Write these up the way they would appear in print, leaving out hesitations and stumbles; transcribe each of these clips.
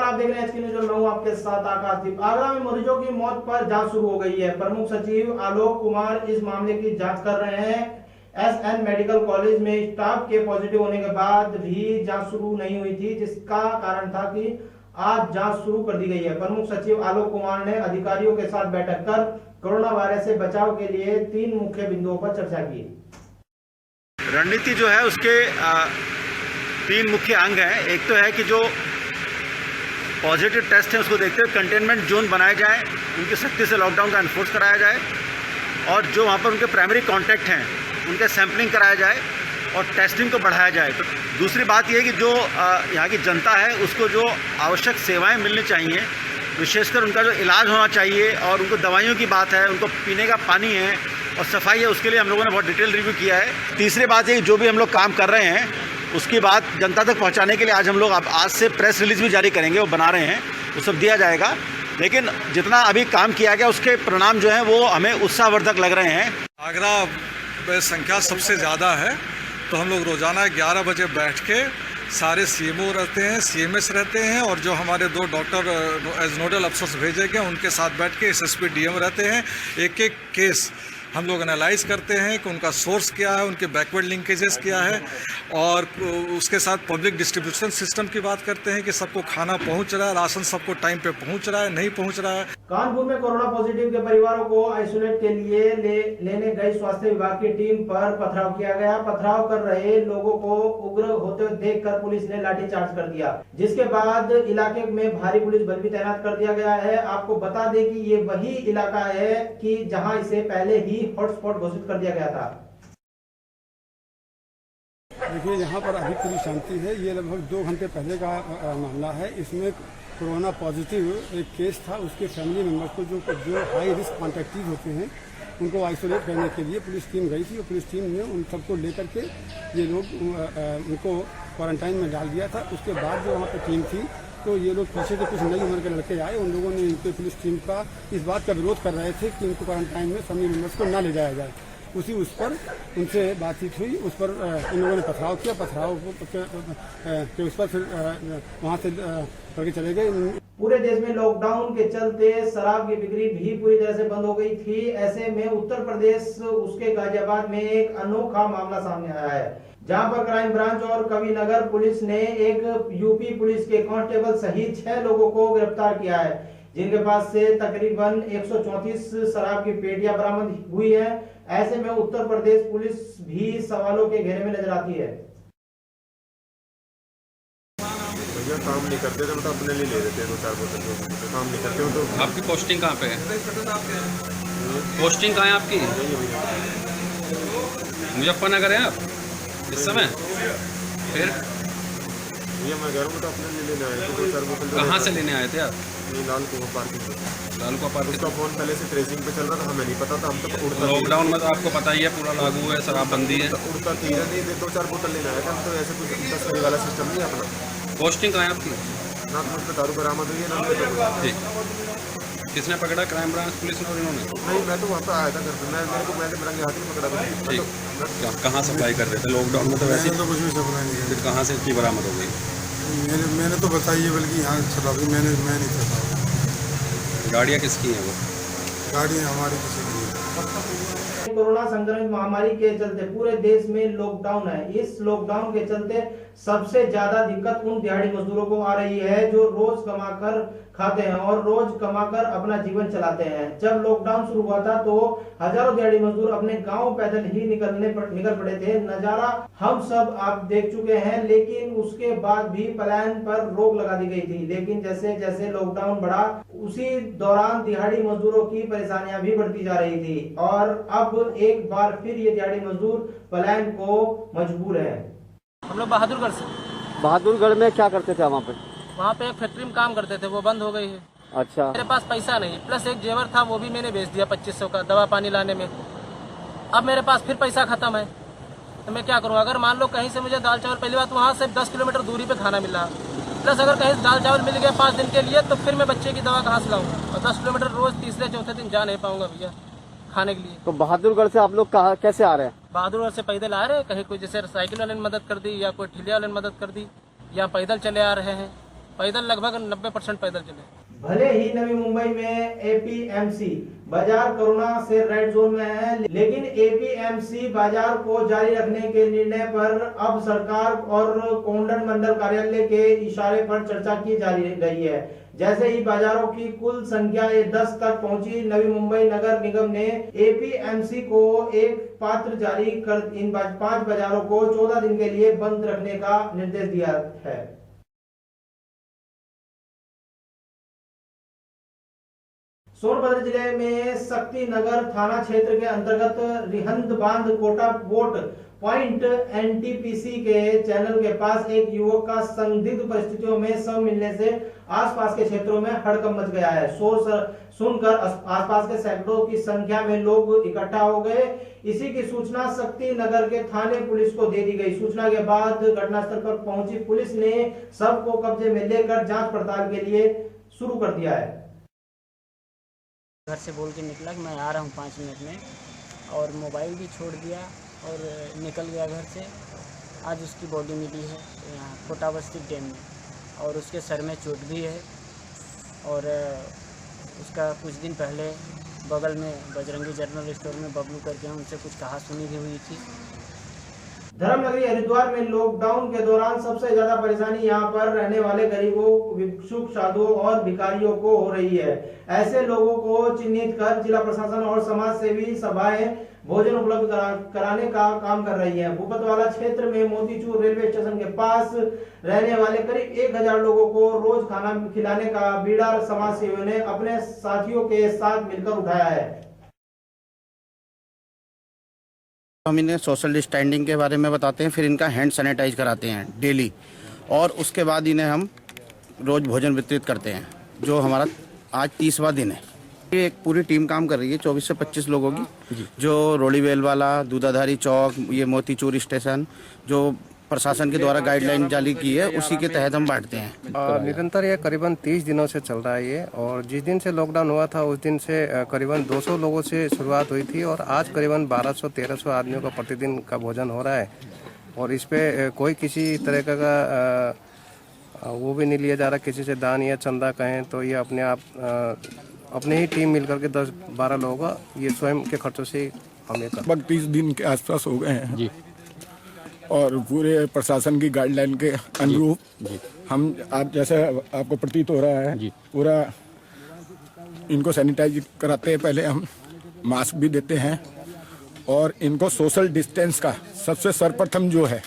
आप देख रहे हैं एचके न्यूज़ और मैं हूं आपके साथ आकाशदीप। आगरा में मरीजों की मौत पर जांच शुरू हो गई है। प्रमुख सचिव आलोक कुमार इस मामले की जांच कर रहे हैं। एसएन मेडिकल कॉलेज में स्टाफ के पॉजिटिव होने के बाद भी जांच शुरू नहीं हुई थी, जिसका कारण था कि आज जांच शुरू कर दी गई है। प्रमुख सचिव आलोक कुमार ने अधिकारियों के साथ बैठक कर कोरोना वायरस से बचाव के लिए 3 मुख्य बिंदुओं पर चर्चा की। रणनीति जो है उसके 3 मुख्य अंग हैं। एक तो है कि जो पॉजिटिव टेस्ट है उसको देखते हुए कंटेनमेंट जोन बनाए जाए, उनकी सख्ती से लॉकडाउन का एनफोर्स कराया जाए और जो वहाँ पर उनके प्राइमरी कॉन्टैक्ट हैं उनके सैंपलिंग कराया जाए और टेस्टिंग को बढ़ाया जाए। तो दूसरी बात ये कि जो यहाँ की जनता है उसको जो आवश्यक सेवाएं मिलनी चाहिए, विशेषकर उनका जो इलाज होना चाहिए और उनको दवाइयों की बात है, उनको पीने का पानी है और सफाई है, उसके लिए हम लोगों ने बहुत डिटेल रिव्यू किया है। तीसरी बात ये जो भी हम लोग काम कर रहे हैं उसकी बात जनता तक पहुंचाने के लिए आज हम लोग आज से प्रेस रिलीज भी जारी करेंगे, वो बना रहे हैं, वो सब दिया जाएगा। लेकिन जितना अभी काम किया गया उसके परिणाम जो हैं वो हमें उत्साहवर्धक लग रहे हैं। आगरा में संख्या सबसे ज़्यादा है, तो हम लोग रोज़ाना 11 बजे बैठ के सारे सीएमओ रहते हैं, सीएमएस रहते हैं और जो हमारे 2 डॉक्टर एज नोडल अफसर्स भेजे गए उनके साथ बैठ के एसएसपी डीएम रहते हैं। एक एक केस हम लोग एनालाइज करते हैं कि उनका सोर्स क्या है, उनके बैकवर्ड लिंकेजेस क्या है और उसके साथ पब्लिक डिस्ट्रीब्यूशन सिस्टम की बात करते हैं कि सबको खाना पहुंच रहा है, राशन सबको टाइम पे पहुंच रहा है, नहीं पहुंच रहा है। कानपुर में कोरोना पॉजिटिव के परिवारों को आइसोलेट के लिए लेने गई स्वास्थ्य विभाग की टीम पर पथराव किया गया। पथराव कर रहे लोगों को उग्र होते देखकर पुलिस ने लाठीचार्ज कर दिया, जिसके बाद इलाके में भारी पुलिस बल भी तैनात कर दिया गया है। आपको बता दें कि ये वही इलाका है कि जहां इसे पहले ही हॉटस्पॉट घोषित कर दिया गया था। देखिए, यहाँ पर अभी पूरी शांति है। ये लगभग 2 घंटे पहले का मामला है। इसमें कोरोना पॉजिटिव एक केस था, उसके फैमिली मेंबर्स को जो हाई रिस्क कॉन्टैक्टीज होते हैं उनको आइसोलेट करने के लिए पुलिस टीम गई थी और पुलिस टीम ने उन सबको लेकर के ये लोग उनको क्वारंटाइन में डाल दिया था। उसके बाद जो वहाँ पर टीम थी तो ये लोग पीछे के कुछ नई उम्र के लड़के आए, उन लोगों ने इनके पुलिस टीम का इस बात का विरोध कर रहे थे कि इनको क्वारंटाइन में फैमिली मेम्बर्स को ना ले जाया जाए। उस पर उनसे बातचीत हुई, उस पर इन लोगों ने पथराव किया। पथराव के उस पर फिर वहाँ से करके चले गए। पूरे देश में लॉकडाउन के चलते शराब की बिक्री भी पूरी तरह से बंद हो गई थी। ऐसे में उत्तर प्रदेश उसके गाजियाबाद में एक अनोखा मामला सामने आया है, जहां पर क्राइम ब्रांच और कविनगर पुलिस ने एक यूपी पुलिस के कांस्टेबल सहित 6 लोगों को गिरफ्तार किया है, जिनके पास से तकरीबन 134 शराब की पेटियां बरामद हुई है। ऐसे में उत्तर प्रदेश पुलिस भी सवालों के घेरे में नजर आती है। भैया काम नहीं करते थे, मतलब अपने लिए ले लेते हैं 2-4 बोतल, तो काम नहीं करते हो। तो आपकी पोस्टिंग कहाँ पे है? पोस्टिंग कहाँ है आपकी? मुजफ्फरनगर है आप इस समय? फिर भैया मैं घर में तो अपने लिए लेने आए थे 2-4 बोतल। कहाँ से लेने आए थे आप? ये लाल कुआं पार्किंग से। लाल कुआं पार्किंग। उसका फोन पहले से ट्रेसिंग पे चल रहा था, हमें नहीं पता था। हम तो उड़ता लॉकडाउन में तो आपको पता ही है पूरा लागू है, शराबबंदी है। उड़ता तीर नहीं, 2-4 बोतल लेने आए थे हम तो। ऐसे कुछ तस्करी वाला सिस्टम नहीं अपना। पोस्टिंग कहाँ है आपकी? ना तो मुझ पर दारू बरामद हुई है ना। ठीक, किसने पकड़ा? क्राइम ब्रांच पुलिस ने और इन्होंने? नहीं, मैं तो वहाँ पर आया था घर पर। मेरे को मैंने मेरा हाथ नहीं पकड़ा था। ठीक, कहाँ सप्लाई कर रहे थे लॉकडाउन में? तो वैसे तो कुछ भी सप्लाई नहीं फिर कहाँ से इतनी बरामद हो गई? मैंने तो बताई है, बल्कि यहाँ शराबी मैं नहीं था। गाड़ियाँ किसकी हैं वो? गाड़ी हमारी किसी की नहीं। कोरोना संक्रमित महामारी के चलते पूरे देश में लॉकडाउन है। इस लॉकडाउन के चलते सबसे ज्यादा दिक्कत उन दिहाड़ी मजदूरों को आ रही है जो रोज कमाकर खाते हैं और रोज कमाकर अपना जीवन चलाते हैं। जब लॉकडाउन शुरू हुआ था तो हजारों दिहाड़ी मजदूर अपने गांव पैदल ही निकल पड़े थे। नजारा हम सब आप देख चुके हैं, लेकिन उसके बाद भी पलायन पर रोक लगा दी गई थी। लेकिन जैसे जैसे लॉकडाउन बढ़ा उसी दौरान दिहाड़ी मजदूरों की परेशानियां भी बढ़ती जा रही थी और अब एक बार फिर ये दिहाड़ी मजदूर पलायन को मजबूर है। हम लोग बहादुरगढ़ से। बहादुरगढ़ में क्या करते थे वहाँ पे? वहाँ पे एक फैक्ट्री में काम करते थे, वो बंद हो गई है। अच्छा। मेरे पास पैसा नहीं, प्लस एक जेवर था वो भी मैंने बेच दिया 2500 का दवा पानी लाने में। अब मेरे पास फिर पैसा खत्म है तो मैं क्या करूँ? अगर मान लो कहीं से मुझे दाल चावल, पहली बात वहाँ से 10 किलोमीटर दूरी पे खाना मिल रहा, प्लस अगर कहीं दाल चावल मिल गया 5 दिन के लिए तो फिर मैं बच्चे की दवा कहाँ से लाऊंगा? और 10 किलोमीटर रोज तीसरे चौथे दिन जा नहीं पाऊंगा भैया खाने के लिए। तो बहादुरगढ़ से आप लोग कहाँ कैसे आ रहे हैं? बहादुरगढ़ से पैदल आ रहे हैं, कहीं कोई जैसे साइकिल वाले ने मदद कर दी या कोई ठेले वाले ने मदद कर दी, या पैदल चले आ रहे हैं। पैदल लगभग 90% पैदल चले। भले ही नवी मुंबई में एपीएमसी बाजार कोरोना से रेड जोन में है, लेकिन एपीएमसी बाजार को जारी रखने के निर्णय पर अब सरकार और कोंडन मंडल कार्यालय के इशारे पर चर्चा की जा रही है। जैसे ही बाजारों की कुल संख्या 10 तक पहुंची, नवी मुंबई नगर निगम ने एपीएमसी को एक पत्र जारी कर इन 5 बाजारों को 14 दिन के लिए बंद रखने का निर्देश दिया है। सोनभद्र जिले में शक्ति नगर थाना क्षेत्र के अंतर्गत रिहंद बांध कोटा बोट पॉइंट एनटीपीसी के चैनल के पास एक युवक का संदिग्ध परिस्थितियों में शव मिलने से आसपास के क्षेत्रों में हड़कंप मच गया है। शोर सुनकर आसपास के सैकड़ों की संख्या में लोग इकट्ठा हो गए। इसी की सूचना शक्ति नगर के थाने पुलिस को दे दी गई। सूचना के बाद घटनास्थल पर पहुंची पुलिस ने शव को कब्जे में लेकर जांच पड़ताल के लिए शुरू कर दिया है। घर से बोल के निकला कि मैं आ रहा हूँ 5 मिनट में, और मोबाइल भी छोड़ दिया और निकल गया घर से। आज उसकी बॉडी मिली है यहाँ कोटा बस्ती डैम में, और उसके सर में चोट भी है। और उसका कुछ दिन पहले बगल में बजरंगी जनरल स्टोर में बबलू करके हैं, उनसे कुछ कहा सुनी भी हुई थी। धर्मनगरी हरिद्वार में लॉकडाउन के दौरान सबसे ज्यादा परेशानी यहां पर रहने वाले गरीबों, भिक्षुक, साधुओं और भिखारियों को हो रही है। ऐसे लोगों को चिन्हित कर जिला प्रशासन और समाज सेवी सभाएं भोजन उपलब्ध कराने का काम कर रही है। भूपतवाला क्षेत्र में मोतीचूर रेलवे स्टेशन के पास रहने वाले करीब 1000 लोगों को रोज खाना खिलाने का बीड़ा समाज सेवियों ने अपने साथियों के साथ मिलकर उठाया है। हम इन्हें सोशल डिस्टेंसिंग के बारे में बताते हैं, फिर इनका हैंड सैनिटाइज कराते हैं डेली, और उसके बाद इन्हें हम रोज़ भोजन वितरित करते हैं, जो हमारा आज 30वां दिन है। ये एक पूरी टीम काम कर रही है 24 से 25 लोगों की, जो रोलीवेल वाला, दूधाधारी चौक, ये मोतीचूर स्टेशन, जो प्रशासन के द्वारा गाइडलाइन जारी की है उसी के तहत हम बांटते हैं। निरंतर ये करीबन 30 दिनों से चल रहा है ये, और जिस दिन से लॉकडाउन हुआ था उस दिन से करीबन 200 लोगों से शुरुआत हुई थी, और आज करीबन 1200-1300 आदमियों का प्रतिदिन का भोजन हो रहा है। और इस पे कोई किसी तरह का वो भी नहीं लिया जा रहा, किसी से दान या चंदा कहें तो ये अपने आप अपने ही टीम मिलकर के 10-12 लोगों का ये स्वयं के खर्चों से हम ये लगभग 30 दिन के आसपास हो गए हैं जी, और पूरे प्रशासन की गाइडलाइन के अनुरूप हम आज जैसे आपको प्रतीत हो रहा है जी, पूरा इनको सैनिटाइज कराते हैं। पहले हम मास्क भी देते हैं, और इनको सोशल डिस्टेंस का सबसे सर्वप्रथम जो है,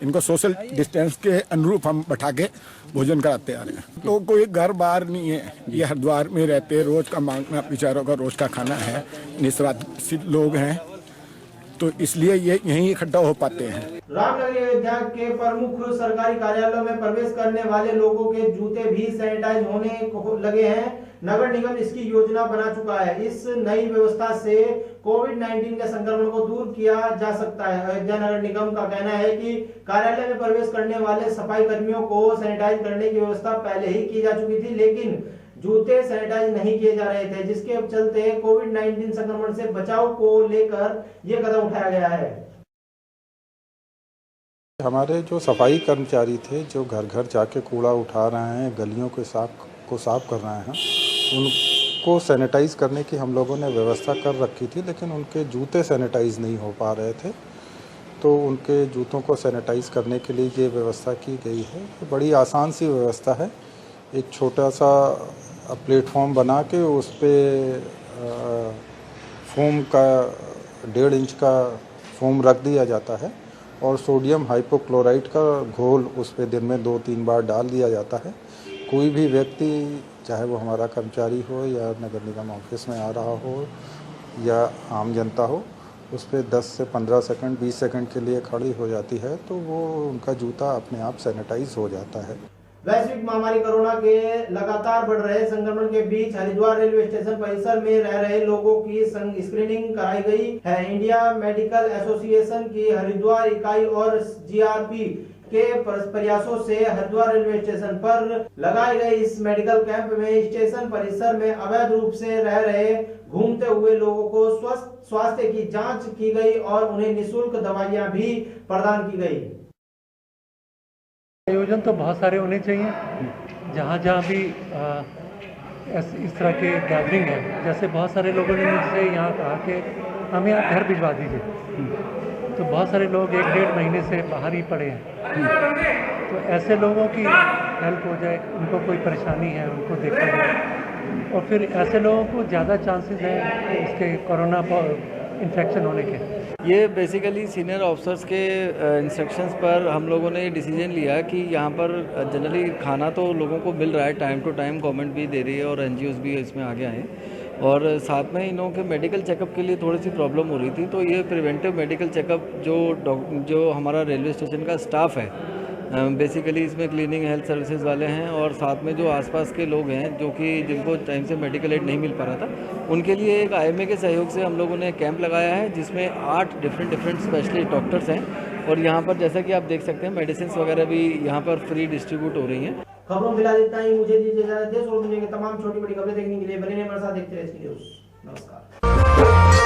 इनको सोशल डिस्टेंस के अनुरूप हम बैठा के भोजन कराते आ रहे हैं। तो कोई घर बाहर नहीं है, ये हरिद्वार में रहते, रोज का मांगना बेचारों का रोज का खाना है, निस्वार्थित लोग हैं, तो इसलिए ये यहीं इकट्ठा हो पाते हैं। रामनगरी अयोध्या के प्रमुख सरकारी कार्यालयों में प्रवेश करने वाले लोगों के जूते भी सैनिटाइज होने लगे हैं। नगर निगम इसकी योजना बना चुका है। इस नई व्यवस्था से कोविड-19 के संक्रमण को दूर किया जा सकता है। अयोध्या नगर निगम का कहना है कि कार्यालय में प्रवेश करने वाले सफाई कर्मियों को सैनिटाइज करने की व्यवस्था पहले ही की जा चुकी थी, लेकिन जूते सैनिटाइज नहीं किए जा रहे थे, जिसके चलते कोविड-19 संक्रमण से बचाव को लेकर यह कदम उठाया गया है। हमारे जो सफाई कर्मचारी थे, जो घर घर जाके कूड़ा उठा रहे हैं, गलियों को साफ कर रहे हैं, उनको सैनिटाइज करने की हम लोगों ने व्यवस्था कर रखी थी, लेकिन उनके जूते सैनिटाइज नहीं हो पा रहे थे, तो उनके जूतों को सैनिटाइज करने के लिए ये व्यवस्था की गई है। ये बड़ी आसान सी व्यवस्था है। एक छोटा सा प्लेटफॉर्म बना के उस पर फोम का 1.5 इंच का फोम रख दिया जाता है, और सोडियम हाइपोक्लोराइड का घोल उस पर दिन में 2-3 बार डाल दिया जाता है। कोई भी व्यक्ति, चाहे वो हमारा कर्मचारी हो या नगर निगम ऑफिस में आ रहा हो या आम जनता हो, उस पर 10 से 15 सेकंड 20 सेकंड के लिए खड़ी हो जाती है, तो वो उनका जूता अपने आप सैनिटाइज हो जाता है। वैश्विक महामारी कोरोना के लगातार बढ़ रहे संक्रमण के बीच हरिद्वार रेलवे स्टेशन परिसर में रह रहे लोगों की स्क्रीनिंग कराई गई है। इंडिया मेडिकल एसोसिएशन की हरिद्वार इकाई और जीआरपी के प्रयासों से हरिद्वार रेलवे स्टेशन पर लगाए गए इस मेडिकल कैंप में स्टेशन परिसर में अवैध रूप से रह रहे घूमते हुए लोगों को स्वास्थ्य की जांच की गई और उन्हें निःशुल्क दवाइयां भी प्रदान की गई। आयोजन तो बहुत सारे होने चाहिए, जहाँ जहाँ भी इस तरह के गैदरिंग है, जैसे बहुत सारे लोगों ने मुझसे यहाँ कहा कि हमें आप घर भिजवा दीजिए, तो बहुत सारे लोग 1-1.5 महीने से बाहर ही पड़े हैं। तो ऐसे लोगों की हेल्प हो जाए, उनको कोई परेशानी है उनको देखा जाए, और फिर ऐसे लोगों को ज़्यादा चांसेस हैं इसके कोरोना इन्फेक्शन होने के। ये बेसिकली सीनियर ऑफिसर्स के इंस्ट्रक्शंस पर हम लोगों ने डिसीजन लिया कि यहाँ पर जनरली खाना तो लोगों को मिल रहा है, टाइम टू टाइम गवर्नमेंट भी दे रही है और एनजीओज भी इसमें आगे आए, और साथ में इन लोगों के मेडिकल चेकअप के लिए थोड़ी सी प्रॉब्लम हो रही थी। तो ये प्रिवेंटिव मेडिकल चेकअप जो हमारा रेलवे स्टेशन का स्टाफ है, बेसिकली इसमें क्लीनिंग हेल्थ सर्विसेज वाले हैं, और साथ में जो आसपास के लोग हैं जो कि जिनको टाइम से मेडिकल एड नहीं मिल पा रहा था, उनके लिए एक IMA के सहयोग से हम लोगों ने कैंप लगाया है, जिसमें 8 डिफरेंट स्पेशलिस्ट डॉक्टर्स हैं, और यहाँ पर जैसा कि आप देख सकते हैं मेडिसिन वगैरह भी यहाँ पर फ्री डिस्ट्रीब्यूट हो रही हैं। खबरों में फिलहाल इतना ही। मुझे दीजिए इजाजत। देश और दुनिया की तमाम छोटी बड़ी खबरें देखने के लिए बने रहिए हमारे साथ, देखते रहिए न्यूज़। नमस्कार।